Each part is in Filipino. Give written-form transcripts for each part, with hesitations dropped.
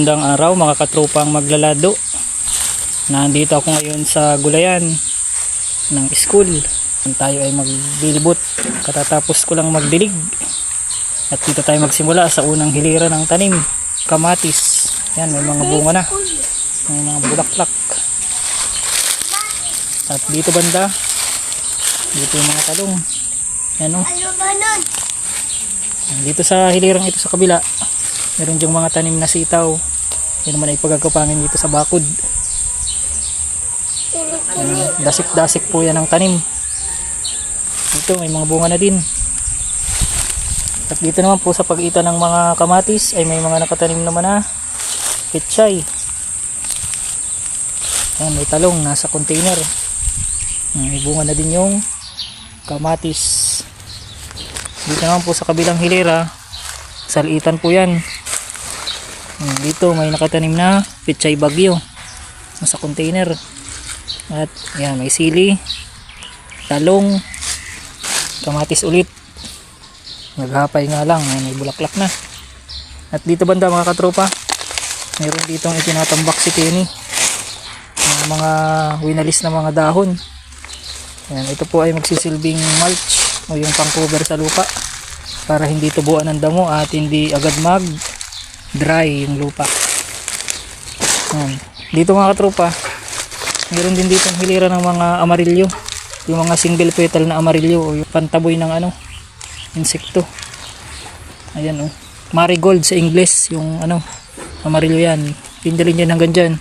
Magandang araw mga katropang maglalado. Nandito ako ngayon sa gulayan ng school. Tayo ay magbilibot. Katatapos ko lang magdilig. At dito tayo magsimula sa unang hilira ng tanim. Kamatis. Yan, may mga bunga na. May mga bulaklak. At dito banda, dito yung mga talong. Yan o. Dito sa hilirang ito sa kabila, meron diyang mga tanim na sitaw. Yan naman ay pagkakapangin dito sa bakod. Dasik-dasik po yan ang tanim. Dito may mga bunga na din. At dito naman po sa pagitan ng mga kamatis ay may mga nakatanim naman na pechay. Ayan, may talong nasa container. May bunga na din yung kamatis. Dito naman po sa kabilang hilera, salitan po yan. Dito may nakatanim na pechay bagyo nasa container. At yan, may sili, talong, kamatis ulit. Naghapay nga lang, may bulaklak na. At dito banda mga katropa, mayroon ditong itinatambak si Kenny, mga winalis na mga dahon. Yan, ito po ay magsisilbing mulch o yung pang cover sa lupa para hindi tubuan ng damo at hindi agad mag dry yung lupa. Yan. Dito mga katropa, mayroon din ditong hilira ng mga amarilyo, yung mga single petal na amarilyo o yung pantaboy ng insekto. Ayan o, marigold sa English yung amarilyo yan. Pindalin yan hanggang dyan.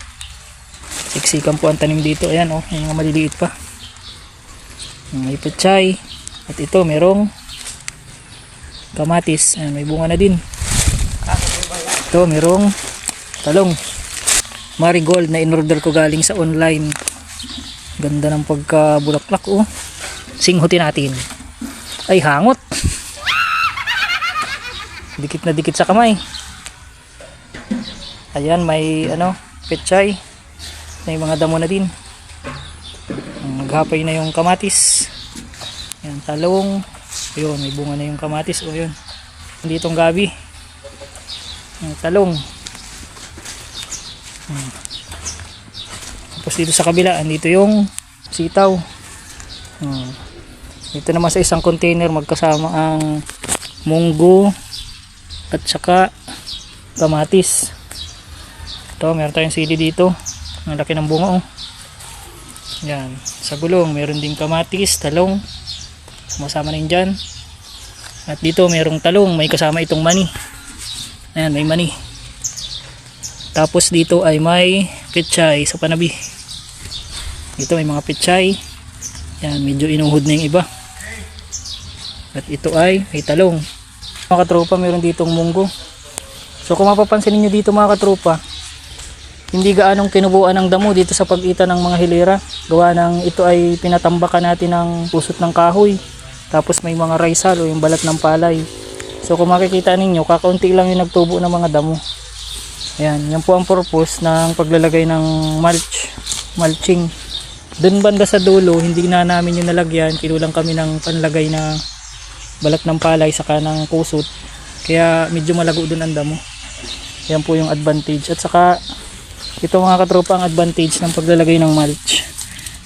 Siksikan po ang tanim dito. Ayan o, yung mga maliliit pa. May pechay. At ito merong kamatis. Ayan, may bunga na din. Ito merong talong marigold na in-order ko galing sa online. Ganda ng pagkabulaklak oh. Singhutin natin. Ay, hangot. Dikit na dikit sa kamay. Ayan, may pechay. May mga damo na din. Maghapay na yung kamatis. Ayan, talong. Ayun, may bunga na yung kamatis. O yun. Ditong gabi. Talong. Tapos dito sa kabila, andito yung sitaw. Dito naman sa isang container magkasama ang munggo at saka kamatis. Ito, meron tayong sili dito. Ang laki ng bunga oh. Yan, sa gulong meron ding kamatis, talong. Sumasama na yun dyan. At dito merong talong, may kasama itong mani. Ayan, may mani. Tapos dito ay may pechay sa panabi. Dito may mga pechay. Yan, medyo inuhod na yung iba. At ito ay may talong. Mga katropa, meron ditong munggo. So kung mapapansin niyo dito mga katropa, hindi gaanong kinubuan ng damo dito sa pagitan ng mga hilera. Gawa ng ito ay pinatambakan natin ng pusot ng kahoy. Tapos may mga raisal o yung balat ng palay. So kung makikita ninyo, kakaunti lang yung nagtubo ng mga damo. Ayan, yan po ang purpose ng paglalagay ng mulching. Doon banda sa dulo, hindi na namin yung nalagyan. Kinulang kami ng panlagay na balat ng palay saka ng kusot. Kaya medyo malago doon ang damo. Yan po yung advantage. At saka, ito mga katropa ang advantage ng paglalagay ng mulch.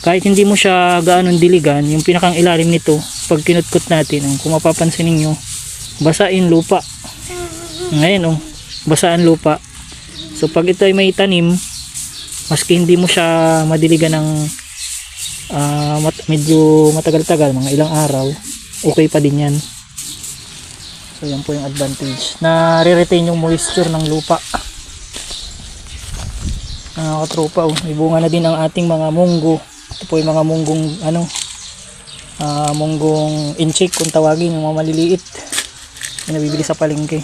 Kahit hindi mo siya gaanong diligan, yung pinakang ilalim nito, pag kinutkot natin, kung mapapansin ninyo, basain lupa. Ngayon basaan lupa. So pag ito ay may tanim, maski hindi mo siya madiligan ng medyo matagal-tagal, mga ilang araw, okay pa din yan. So yan po yung advantage, na re-retain yung moisture ng lupa. Katropa may bunga na din ang ating mga munggo. Ito po yung mga munggong munggong inchik kung tawagin, yung mga maliliit na nabibili sa palengke.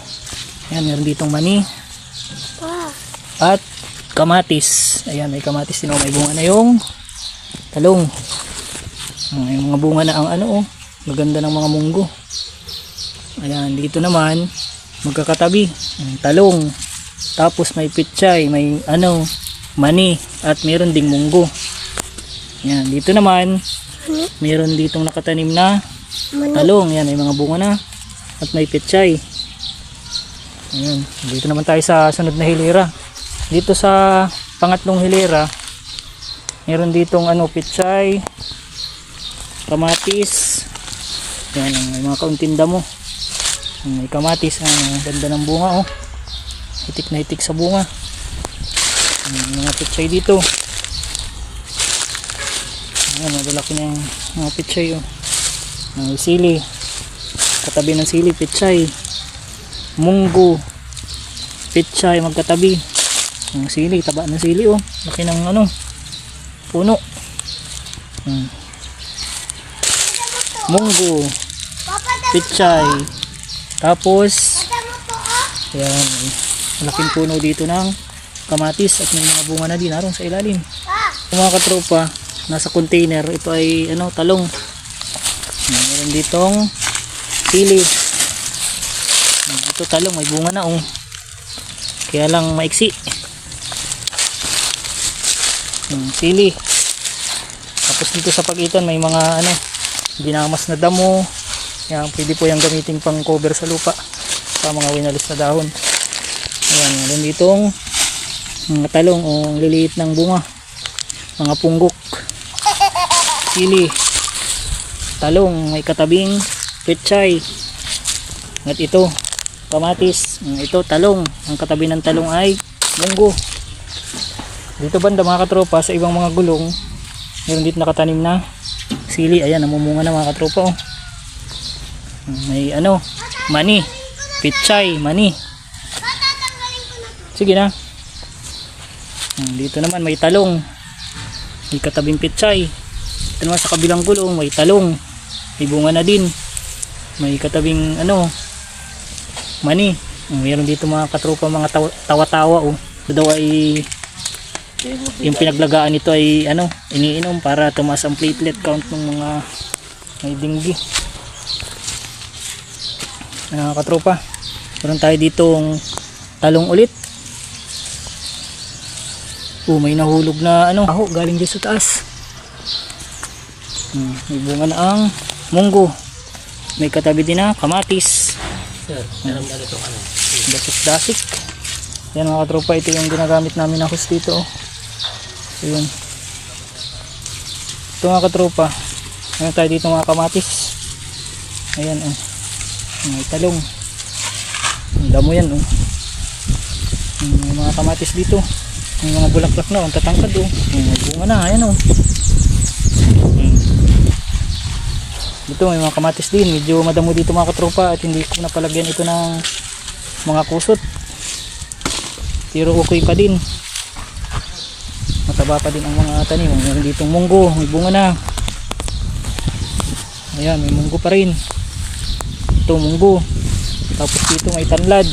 Yan, meron ditong mani at kamatis. Ayan, may kamatis din. May bunga na yung talong. May mga bunga na ang maganda ng mga munggo. Ayan, dito naman magkakatabi ang talong. Tapos may pechay, may mani at meron ding munggo. Ayan, dito naman meron ditong nakatanim na talong. Ayan, may mga bunga na at may pechay. Ayan, dito naman tayo sa sunod na hilera. Dito sa pangatlong hilera, meron ditong pichay, kamatis. Yan, may mga kaunting damo. May kamatis, ganda ng bunga, oh. Hitik na hitik sa bunga. May mga pichay dito. Ayan, malalaki na yung mga pichay, oh. May sili, katabi ng sili, pichay, munggo, pichay magkatabi. Ang sili, taba ng sili, oh. Laki ng puno. Munggo, pichay, tapos yan, malaking puno dito ng kamatis at may mga bunga na din naroon sa ilalim. Mga katropa, nasa container, ito ay talong. Meron ditong sili. Ito talong, may bunga na, oh. Kaya lang maiksi. Sili. Tapos dito sa pagitan may mga dinamas na damo. Yan, pwede po yung gamitin pang cover sa lupa sa mga winalis na dahon. Ayan, meron ditong mga talong o liliit ng bunga, mga punggok, sili, talong, may katabing pechay, at ito kamatis, ito talong, ang katabi ng talong ay munggo. Dito banda mga katropa, sa ibang mga gulong meron dito nakatanim na sili. Ayan, namumunga na mga katropa, oh. May mani, pichay, mani. Sige na. Dito naman may talong, may katabing pichay. Ito naman sa kabilang gulong may talong, may bunga na din, may katabing mani. Meron dito mga katropa mga tawa-tawa, oh. Ito daw ay yung pinaglagaan nito ay iniinom para tumaas ang platelet count ng mga may dinggi. Katropa, meron tayo ditong talong ulit. May nahulog na aho galing dito sa taas. May bunga na ang munggo, may katabi din na kamatis. Dasik-dasik. Yan mga katropa, ito yung ginagamit namin na hose dito, oh. Ayun. Ito mga katropa, meron tayo dito mga kamatis. Ayan, oh. May talong, ang damo yan, oh. May mga kamatis dito, may mga bulaklak na, ang tatangkad, oh. May bunga na, ayan, oh. Dito may mga kamatis din, medyo madamo dito mga katropa at hindi ko napalagyan ito ng mga kusot, pero okay pa din, mataba pa din ang mga tanim. Meron ditong munggo, may bunga na. Ayan, may munggo pa rin. Ito munggo. Tapos dito may tanlad.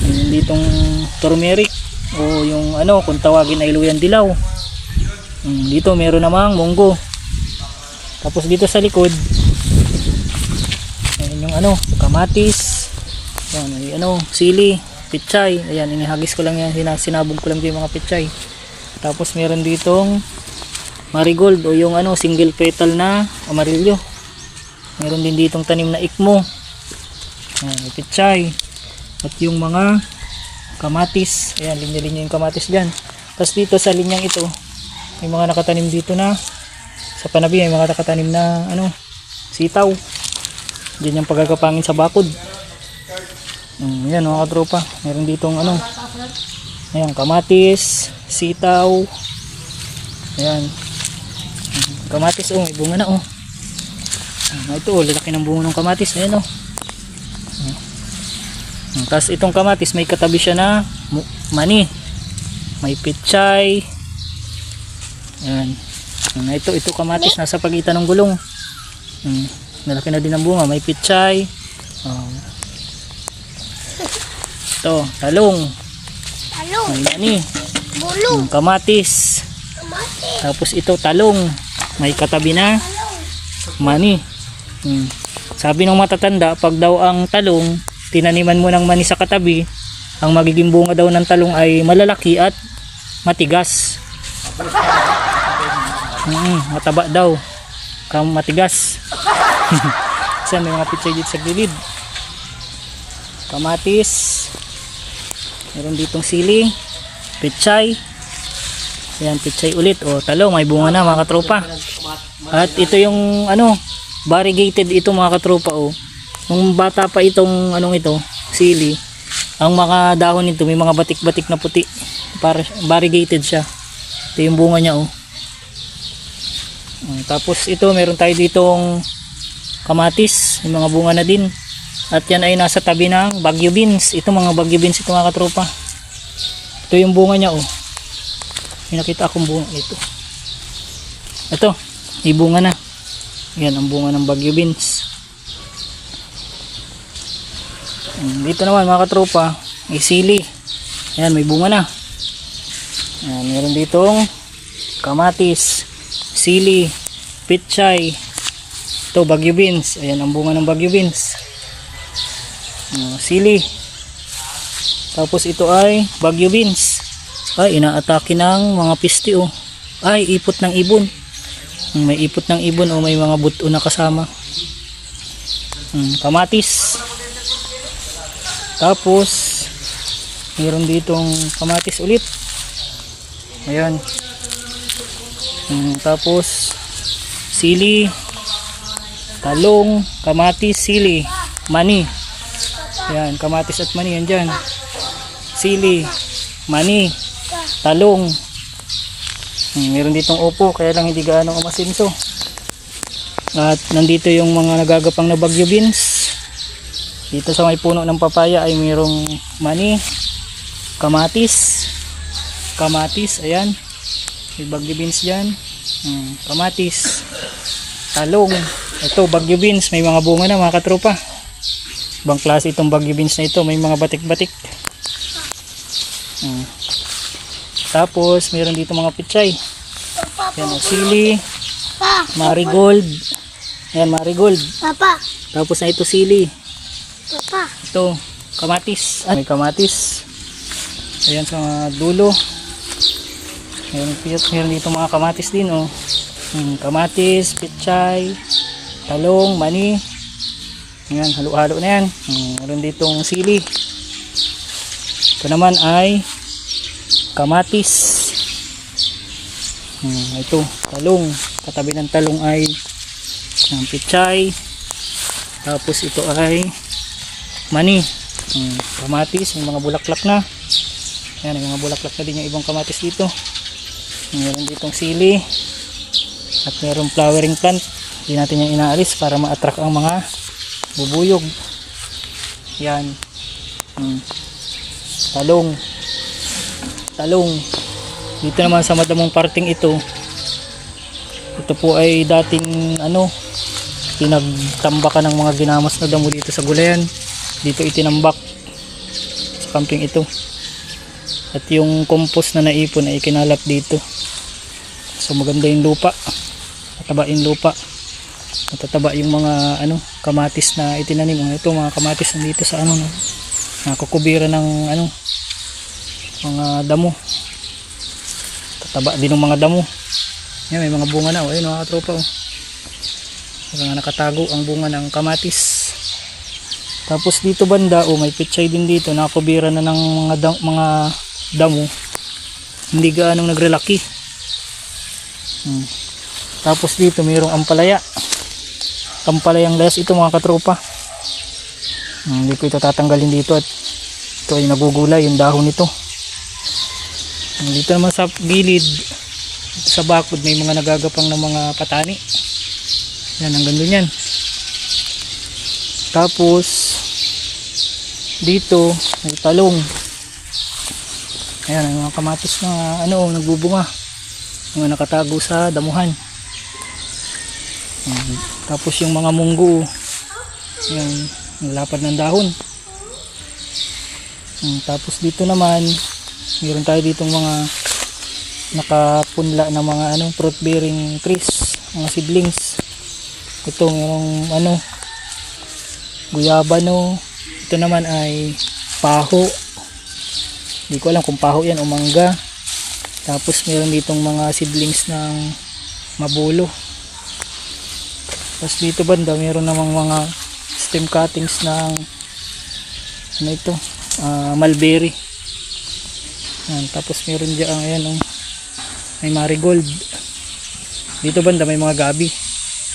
Meron ditong turmeric o yung kung tawagin ay luyan dilaw. Dito meron namang munggo. Tapos dito sa likod ayan yung kamatis. Ayan, may sili, pichay. Ayan, inihagis ko lang yan, sinabog ko lang yung mga pichay. Tapos meron ditong marigold o yung single petal na amarillo. Meron din ditong tanim na ikmo. Ayan, may pichay. At yung mga kamatis. Ayan, linya-linya yung kamatis dyan. Tapos dito sa linyang ito, may mga nakatanim dito na sa panabi, may mga nakatanim na sitaw. Diyan yung pagkakapangin sa bakod. Ayan mga katropa, meron ditong ayan, kamatis, sitaw. Ayan, kamatis, oh, may bunga na, oh. Ito, lalaki ng bunga ng kamatis. Ayan, oh. Tapos itong kamatis may katabi siya na mani, may pichay. Ayan. Ito kamatis nasa pagitan ng gulong. Lalaki na din ang bunga, may pichay. Ito, talong. May mani. Kamatis. Tapos ito talong, may katabi na mani. Sabi ng matatanda, pag daw ang talong tinaniman mo ng mani sa katabi, ang magiging bunga daw ng talong ay malalaki at matigas. Mataba daw, matigas. Kasi may mga pichay dito sa gilid. Kamatis, Meron ditong sili, pechay. Ayan, pechay ulit. O, talong, may bunga na mga katropa. At ito yung variegated ito mga katropa. O, nung bata pa itong ito, sili, ang mga dahon nito may mga batik-batik na puti. Para variegated siya. Ito yung bunga niya. O. Tapos ito, meron tayo ditong kamatis, yung mga bunga na din. At yan ay nasa tabi ng Baguio beans. Ito mga Baguio beans ito mga katropa. Ito yung bunga niya. May nakita akong bunga ito. Ito, may bunga na. Yan ang bunga ng Baguio beans. Dito naman mga katropa, may sili. Yan, may bunga na. Yan, meron ditong kamatis, sili, pechay. Ito, Baguio beans. Ayan ang bunga ng Baguio beans. Sili. Tapos ito ay Baguio beans. Ay, inaatake ng mga piste. Ay, ipot ng ibon. May ipot ng ibon o may mga buto na kasama. Kamatis. Tapos meron ditong kamatis ulit. Ayan. Tapos sili, talong, kamatis, sili, mani. Ayan, kamatis at mani yan dyan. Sili, mani, talong. Meron ditong upo, kaya lang hindi gaano umasinso. At nandito yung mga nagagapang na Baguio beans. Dito sa may puno ng papaya ay mayroong mani, kamatis, ayan. May Baguio beans dyan. Kamatis, talong. Ito, Baguio beans, may mga bunga na mga katropa. Ibang klase itong Baguio beans na ito, may mga batik-batik. Tapos meron dito mga pechay. Yan o, sili, marigold. Ayan, marigold. Papa. Tapos na ito sili. Papa. Ito, kamatis. May kamatis. Ayan sa dulo. Meron dito mga kamatis din o. Kamatis, pechay, talong, mani. Ayan, halo-halo na yan. Meron ditong sili. Ito naman ay kamatis. Ito, talong. Katabi ng talong ay pechay. Tapos ito ay mani. Kamatis, may mga bulaklak na. Ayan, may mga bulaklak na din yung ibang kamatis dito. Meron ditong sili. At merong flowering plant. Hindi natin yung inaalis para ma-attract ang mga bubuyog. Yan. Talong. Dito naman sa madamong parting ito po ay dating pinagtambakan ng mga ginamas na damo dito sa gulayan. Dito itinambak sa camping ito. At yung compost na naipon ay kinalap dito. So maganda yung lupa. Mataba yung lupa. Matataba yung mga kamatis na itinanim. Ito mga kamatis nandito sa nakukubira ng mga damo. Tataba din ng mga damo. Yan, may mga bunga na. Ayun mga katropa. Mga nakatago ang bunga ng kamatis. Tapos dito banda, may pechay din dito. Nakukubira na ng mga damo. Hindi gaanong nagrelaki. Tapos dito mayroong ampalaya. Ampalayang las ito mga katropa. Hindi ko ito tatanggalin dito at ito ay nagugulay yung dahon nito. Dito naman sa gilid, sa bakod may mga nagagapang na mga patani. Yan, hanggang doon yan. Tapos dito may talong. Ayan, may mga kamatis na nagbubunga. Mga nakatago sa damuhan. Tapos yung mga munggo. Ayan, lapad ng dahon. Tapos dito naman meron tayo ditong mga nakapunla na mga fruit bearing trees, mga seedlings. Ito merong guyabano. Ito naman ay paho. Hindi ko alam kung paho yan o mangga. Tapos meron ditong mga seedlings ng mabulo. Tapos dito banda meron namang mga stem cuttings ng mulberry. Yan, tapos meron dyan, ayan, oh, may marigold. Dito banda may mga gabi.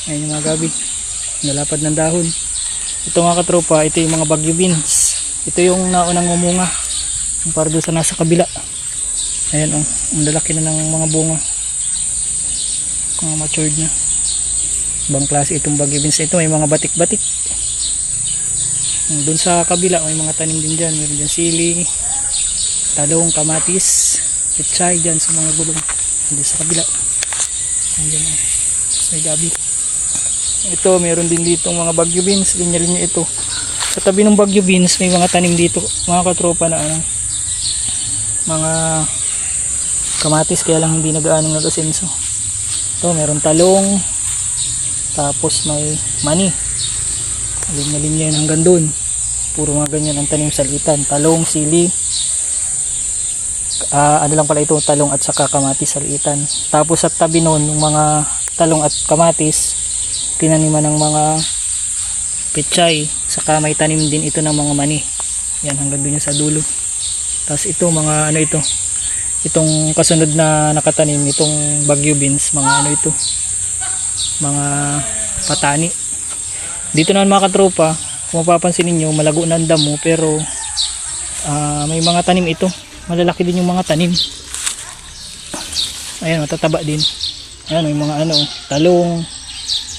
Ayan yung mga gabi. Nalapad ng dahon. Ito mga katropa, ito yung mga bagyo beans. Ito yung naunang mumunga. Yung para doon sa nasa kabila. Ayan, oh, ang lalaki na ng mga bunga. Mga matured na. Ibang klase itong bagyo beans. Ito may mga batik-batik. Doon sa kabila may mga tanim din dyan. Meron dyan sili, talong, kamatis, pechay dyan sa mga gulong. Doon sa kabila. Ayan dyan, oh. May gabi. Ito meron din dito mga bagyo beans. Linya-linya ito. Sa tabi ng bagyo beans may mga tanim dito mga katropa na ano, mga kamatis, kaya lang hindi nag-aanong nag-asenso. Ito meron talong, tapos may mani. Linya-linya yun hanggang doon. Puro mga ganyan ang tanim salitan. Talong, sili, ano lang pala ito, talong at saka kamatis salitan. Tapos sa tabi noon yung mga talong at kamatis tinaniman ng mga pechay, saka may tanim din ito ng mga mani. Yan hanggang doon sa dulo. Tapos ito mga ano ito, itong kasunod na nakatanim itong bagyo beans, mga ano ito, mga patani. Dito naman mga katropa, kung mapapansin ninyo malago na ang damo, pero may mga tanim ito, malalaki din yung mga tanim. Ayan, matataba din. Ayan, may mga ano, talong,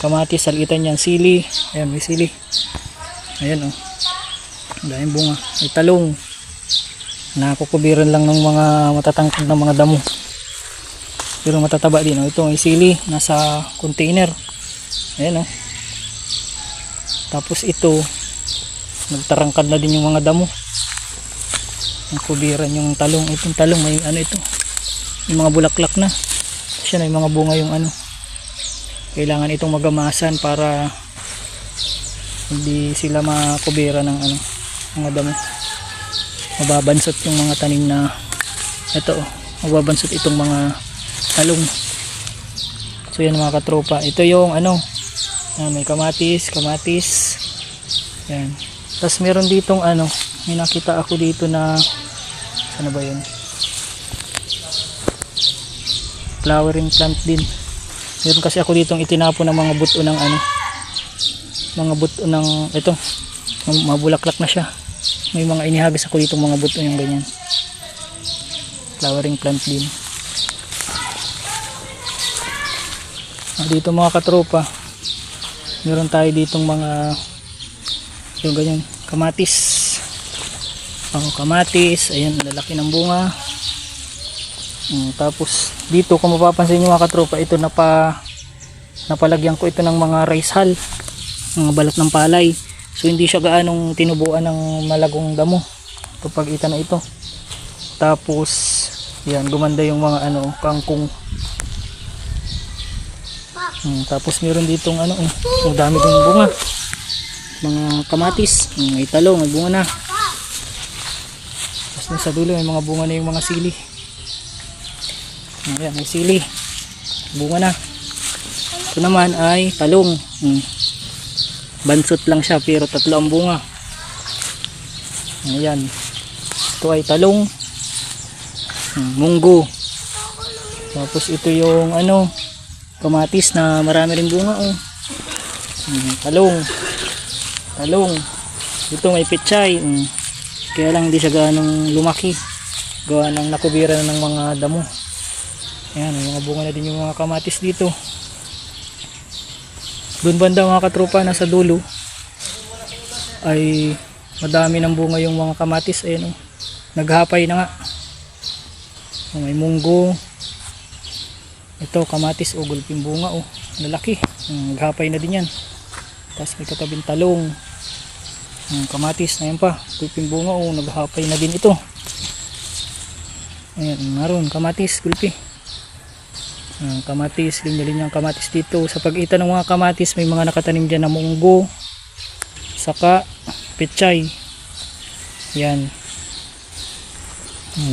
kamatis, salitan yan, sili. Ayan, may sili. Ayan, oh, daming bunga. May talong, nakukubiran lang ng mga matatangkad ng mga damo, pero matataba din, oh. Ito may sili, nasa container. Ayan, oh. Tapos ito nagtarangkad na din yung mga damo, nakubiran yung talong. Itong talong may ano ito, yung mga bulaklak na siya, na yung mga bunga yung ano, kailangan itong magamasan para hindi sila makubira ng ano, mga damo. Mababansot yung mga tanim na ito, oh, mababansot itong mga talong. So yan mga katropa, ito yung ano, may kamatis. Yan. Tapos meron ditong ano, may nakita ako dito na ano ba yun, flowering plant din. Meron kasi ako ditong itinapon ng mga buto ng ano, mga buto ng ito, mabulaklak na siya. May mga inihagis ako ditong mga buto yung ganyan, flowering plant din. Dito mga katropa, meron tayo ditong mga yung ganyan, kamatis. Kamatis, ayan, lalaki ng bunga. Tapos dito kung mapapansin nyo mga katropa, ito napalagyan ko ito ng mga rice hull, mga balat ng palay. So hindi siya gaanong tinubuan ng malagong damo ito pag ita na ito. Tapos yan, gumanda yung mga ano, kangkong. Tapos meron ditong ano, ang dami ng bunga, mga kamatis, may talong, may bunga na. Tapos sa dulo may mga bunga na yung mga sili. Ayan, may sili, bunga na. Ito naman ay talong, bansot lang siya pero tatlo ang bunga. Ayan, ito ay talong, munggo. Tapos ito yung ano, kamatis na marami rin bunga, oh. Talong. Ito may pechay, kaya lang hindi siya ganong lumaki, gawa ng nakubira ng mga damo. Ayan, may mga bunga na din yung mga kamatis dito. Doon banda mga katropa, nasa dulo ay madami ng bunga yung mga kamatis. Ayan, oh, naghapay na nga. May munggo. Ito kamatis, o gulping bunga, oh, lalaki, naghapay na din yan. Tapos may katabing talong, kamatis na yan pa, gulping bunga, oh, naghapay na din ito. Ayan, naroon kamatis, gulpi. Kamatis, linya-linya ang kamatis dito. Sa pagitan ng mga kamatis may mga nakatanim dyan na munggo, saka pechay. Yan,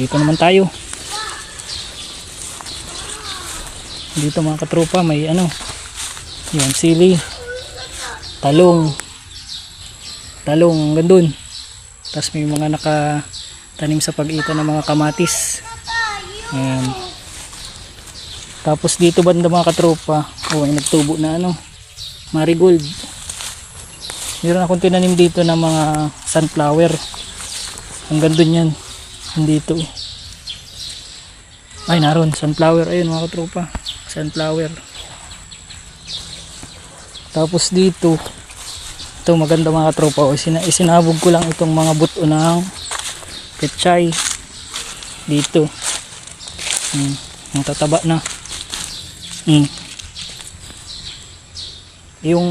dito naman tayo. Dito mga katropa may ano, yan, sili, talong hanggang dun. Tapos may mga nakatanim sa pagitan ng mga kamatis. Ayan. Tapos dito banda mga katropa, may nagtubo na marigold. Meron akong tinanim dito ng mga sunflower. Hanggang dun yan. Dito. Ay, naroon. Sunflower. Ayun mga katropa. Sunflower. Tapos dito, ito maganda mga katropa. Isinabog ko lang itong mga buto ng pechay. Dito. Ang tataba na. Yung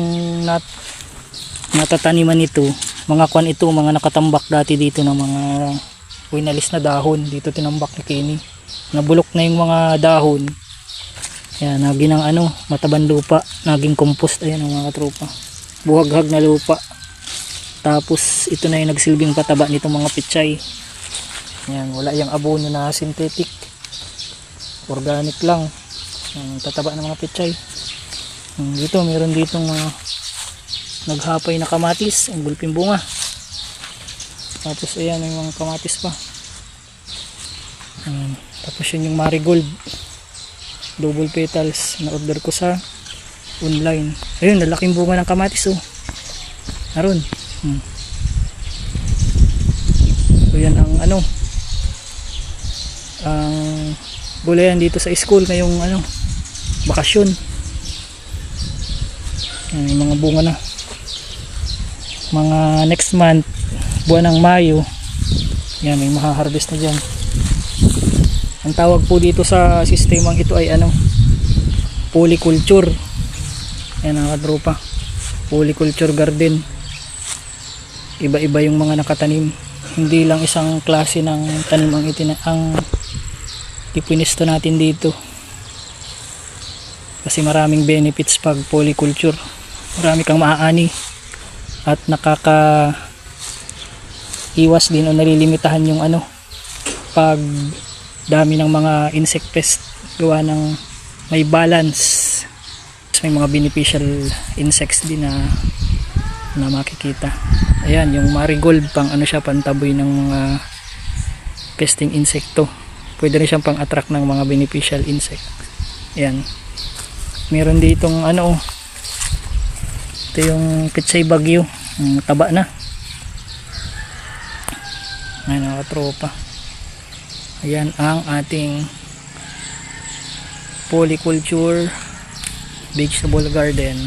natataniman nito, mga kwan ito, mga nakatambak dati dito ng mga winalis na dahon. Dito tinambak ni Kenny. Nabulok na yung mga dahon. Ayan, naging ng mataban lupa, naging compost. Ayan ang mga katropa. Buhaghag na lupa. Tapos ito na yung nagsilbing pataba nitong mga pechay. Ayan, wala yung abono na synthetic. Organic lang. Tataba ng mga pechay. Dito meron ditong mga naghapay na kamatis, ang gulping bunga. Tapos ayan yung mga kamatis pa. Tapos yun yung marigold, double petals na order ko sa online. Ayun, lalaking bunga ng kamatis naroon. So yan ang ang gulayan dito sa school ngayong bakasyon. Yung mga bunga na, mga next month, buwan ng Mayo, yan, may mahaharvest na dyan. Ang tawag po dito sa sistemang ito ay polyculture. Yan ang kadropa, polyculture garden. Iba-iba yung mga nakatanim, hindi lang isang klase ng tanim ang ipinisto natin dito. Kasi maraming benefits pag polyculture. Marami kang maaani at iwas din o nalilimitahan yung pag dami ng mga insect pest, gawa ng may balance. May mga beneficial insects din na makikita. Ayan, yung marigold, pang siya, pantaboy ng mga pesting insekto. Pwede rin siyang pang attract ng mga beneficial insect. Ayan, meron ditong ito yung pechay bagyo, taba na. Ayan mga katropa, ayan ang ating polyculture vegetable garden.